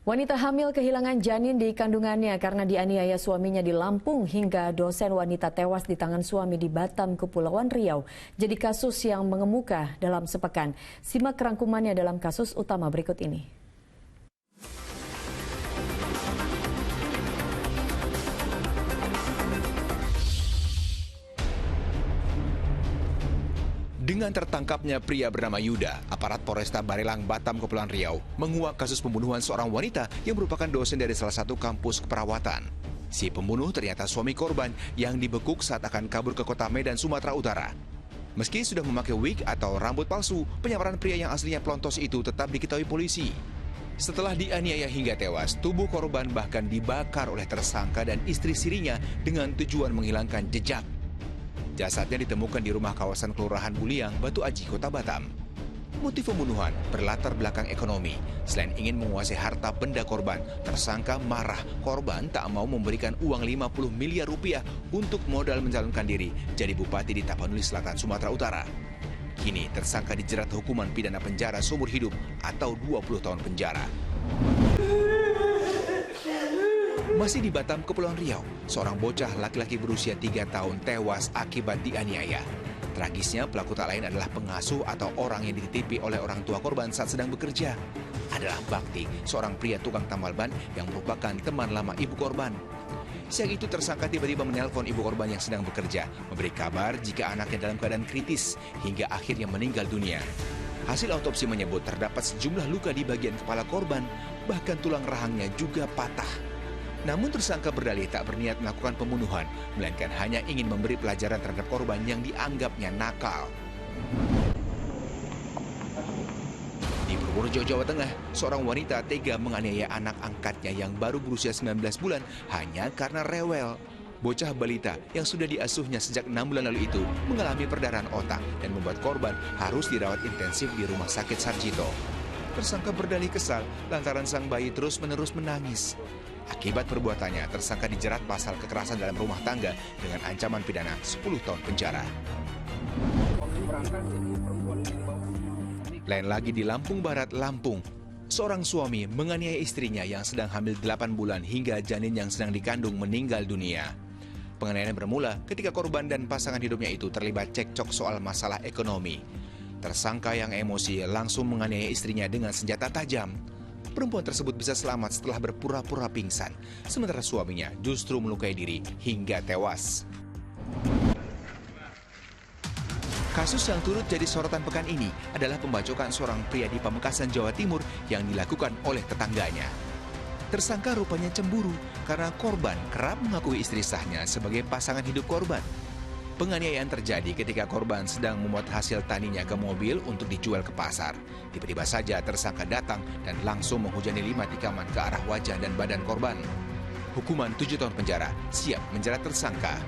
Wanita hamil kehilangan janin di kandungannya karena dianiaya suaminya di Lampung hingga dosen wanita tewas di tangan suami di Batam, Kepulauan Riau. Jadi kasus yang mengemuka dalam sepekan. Simak rangkumannya dalam kasus utama berikut ini. Dengan tertangkapnya pria bernama Yuda, aparat Polresta Barelang, Batam, Kepulauan Riau menguak kasus pembunuhan seorang wanita yang merupakan dosen dari salah satu kampus keperawatan. Si pembunuh ternyata suami korban yang dibekuk saat akan kabur ke kota Medan, Sumatera Utara. Meski sudah memakai wig atau rambut palsu, penyamaran pria yang aslinya pelontos itu tetap diketahui polisi. Setelah dianiaya hingga tewas, tubuh korban bahkan dibakar oleh tersangka dan istri sirinya dengan tujuan menghilangkan jejak. Jasadnya ditemukan di rumah kawasan Kelurahan Buliang, Batu Aji, Kota Batam. Motif pembunuhan berlatar belakang ekonomi. Selain ingin menguasai harta benda korban, tersangka marah korban tak mau memberikan uang 50 miliar rupiah untuk modal mencalonkan diri jadi bupati di Tapanuli Selatan, Sumatera Utara. Kini tersangka dijerat hukuman pidana penjara seumur hidup atau 20 tahun penjara. Masih di Batam, Kepulauan Riau, seorang bocah laki-laki berusia 3 tahun tewas akibat dianiaya. Tragisnya, pelaku tak lain adalah pengasuh atau orang yang dititipi oleh orang tua korban saat sedang bekerja. Adalah Bakti, seorang pria tukang tambal ban yang merupakan teman lama ibu korban. Siang itu tersangka tiba-tiba menelpon ibu korban yang sedang bekerja, memberi kabar jika anaknya dalam keadaan kritis hingga akhirnya meninggal dunia. Hasil autopsi menyebut terdapat sejumlah luka di bagian kepala korban, bahkan tulang rahangnya juga patah. Namun tersangka berdalih tak berniat melakukan pembunuhan, melainkan hanya ingin memberi pelajaran terhadap korban yang dianggapnya nakal. Di Purworejo, Jawa Tengah, seorang wanita tega menganiaya anak angkatnya yang baru berusia 19 bulan hanya karena rewel. Bocah balita yang sudah diasuhnya sejak 6 bulan lalu itu mengalami perdarahan otak dan membuat korban harus dirawat intensif di Rumah Sakit Sarjito. Tersangka berdalih kesal lantaran sang bayi terus-menerus menangis. Akibat perbuatannya, tersangka dijerat pasal kekerasan dalam rumah tangga dengan ancaman pidana 10 tahun penjara. Lain lagi di Lampung Barat, Lampung. Seorang suami menganiaya istrinya yang sedang hamil 8 bulan hingga janin yang sedang dikandung meninggal dunia. Penganiayaan bermula ketika korban dan pasangan hidupnya itu terlibat cekcok soal masalah ekonomi. Tersangka yang emosi langsung menganiaya istrinya dengan senjata tajam. Perempuan tersebut bisa selamat setelah berpura-pura pingsan, sementara suaminya justru melukai diri hingga tewas. Kasus yang turut jadi sorotan pekan ini adalah pembacokan seorang pria di Pamekasan, Jawa Timur yang dilakukan oleh tetangganya. Tersangka rupanya cemburu karena korban kerap mengakui istri sahnya sebagai pasangan hidup korban. Penganiayaan terjadi ketika korban sedang memuat hasil taninya ke mobil untuk dijual ke pasar. Tiba-tiba saja tersangka datang dan langsung menghujani 5 tikaman ke arah wajah dan badan korban. Hukuman 7 tahun penjara siap menjerat tersangka.